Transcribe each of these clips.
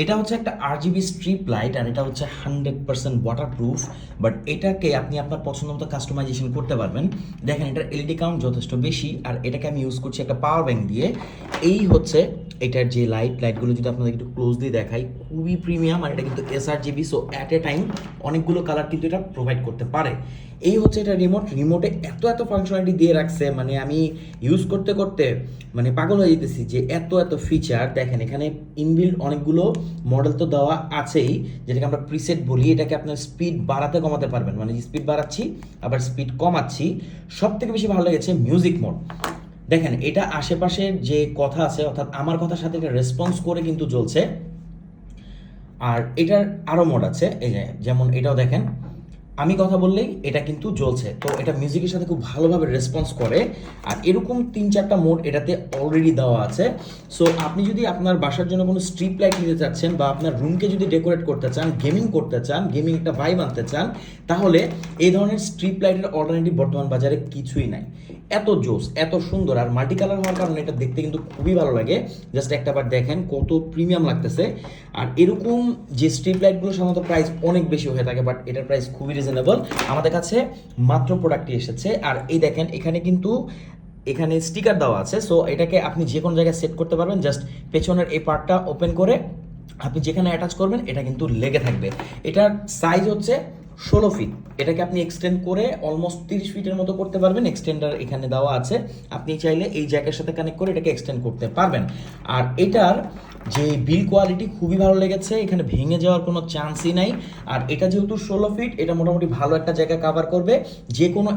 এটা হচ্ছে একটা RGB স্ট্রিপ লাইট, আর এটা হচ্ছে 100% ওয়াটারপ্রুফ। বাট এটাকে আপনি আপনার পছন্দ মতো কাস্টমাইজেশন করতে পারবেন। দেখেন এটার এলইডি কাউন্ট যথেষ্ট বেশি, আর এটাকে আমি ইউজ করছি একটা পাওয়ার ব্যাংক দিয়ে। এই হচ্ছে এটার যে লাইটগুলো যদি আপনাদের একটু ক্লোজলি দেখাই, খুবই প্রিমিয়াম। আর এটা কিন্তু SRGB, so at a time অনেকগুলো কালার কিন্তু এটা প্রোভাইড করতে পারে। এই হচ্ছে এটা রিমোটে এত এত ফাংশনালিটি দিয়ে রাখছে, মানে আমি ইউজ করতে করতে মানে পাগল হয়ে যেতেছি যে এত এত ফিচার। দেখেন এখানে ইনবিল্ড অনেকগুলো মডেল তো দেওয়া আছেই, যেটাকে আমরা প্রিসেট বলি। এটাকে আপনার স্পিড বাড়াতে কমাতে পারবেন, মানে স্পিড বাড়াচ্ছি আবার স্পিড কমাচ্ছি। সব থেকে বেশি ভালো লেগেছে মিউজিক মোড। দেখেন এটা আশেপাশের যে কথা আছে, অর্থাৎ আমার কথার সাথে এটা রেসপন্স করে কিন্তু জ্বলছে। আর এটার আরও মোড আছে, এই যে যেমন এটাও দেখেন, আমি কথা বললেই এটা কিন্তু জ্বলছে। তো এটা মিউজিকের সাথে খুব ভালোভাবে রেসপন্স করে। আর এরকম 3-4টা মোড এটাতে অলরেডি দেওয়া আছে। সো আপনি যদি আপনার বাসার জন্য কোনো স্ট্রিপ লাইট নিতে চাচ্ছেন, বা আপনার রুমকে যদি ডেকোরেট করতে চান, গেমিং করতে চান, গেমিং একটা ভাইব আনতে চান, তাহলে এই ধরনের স্ট্রিপ লাইটের অল্টারনেটিভ বর্তমান বাজারে কিছুই নাই। এত জোস, এত সুন্দর, আর মাল্টি কালার হওয়ার কারণে এটা দেখতে কিন্তু খুবই ভালো লাগে। জাস্ট একটাবার দেখেন কত প্রিমিয়াম লাগতেছে। আর এরকম যে স্ট্রিপ লাইটগুলো সাধারণত প্রাইস অনেক বেশি হয়ে থাকে, বাট এটার প্রাইস খুবই রিজনেবল। আমাদের কাছে মাত্র প্রোডাক্টটি এসেছে। আর এই দেখেন এখানে কিন্তু এখানে স্টিকার দেওয়া আছে, সো এটাকে আপনি যে কোনো জায়গায় সেট করতে পারবেন। জাস্ট পেছনের এই পার্টটা ওপেন করে আপনি যেখানে অ্যাটাচ করবেন এটা কিন্তু লেগে থাকবে। এটার সাইজ হচ্ছে 16 ফিট। এটাকে আপনি এক্সটেন্ড করে অলমোস্ট 30 ফিটের মতো করতে পারবেন। এক্সটেন্ডার এখানে দেওয়া আছে, আপনি চাইলে এই জ্যাকের সাথে কানেক্ট করে এটাকে এক্সটেন্ড করতে পারবেন। আর এটার যে বিল কোয়ালিটি খুবই ভালো লেগেছে, এখানে ভেঙে যাওয়ার কোনো চান্সই নাই। আর এটা যেহেতু 16 ফিট, এটা মোটামুটি ভালো একটা জায়গা কাভার করবে। যে কোনো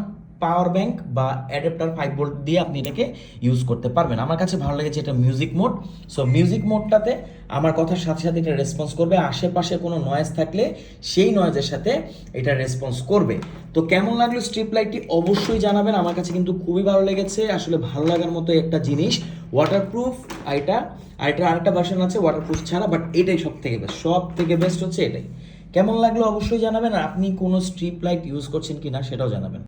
পাওয়ার ব্যাংক বা অ্যাডাপ্টার 5 ভোল্ট দিয়ে আপনি এটাকে ইউজ করতে পারবেন। আমার কাছে ভালো লেগেছে এটা মিউজিক মোড। সো মিউজিক মোডটাতে আমার কথার সাথে সাথে এটা রেসপন্স করবে। আশেপাশে কোনো নয়েজ থাকলে সেই নয়েজের সাথে এটা রেসপন্স করবে। তো কেমন লাগলো স্ট্রিপ লাইটটি অবশ্যই জানাবেন। আমার কাছে কিন্তু খুবই ভালো লেগেছে, আসলে ভালো লাগার মতো একটা জিনিস। ওয়াটারপ্রুফ এটা, আর এটা আরেকটা ভার্সন আছে ওয়াটারপ্রুফ ছাড়া, বাট এটাই সব থেকে বেস্ট হচ্ছে এটাই। কেমন লাগলো অবশ্যই জানাবেন। আর আপনি কোনো স্ট্রিপ লাইট ইউজ করছেন কিনা সেটাও জানাবেন।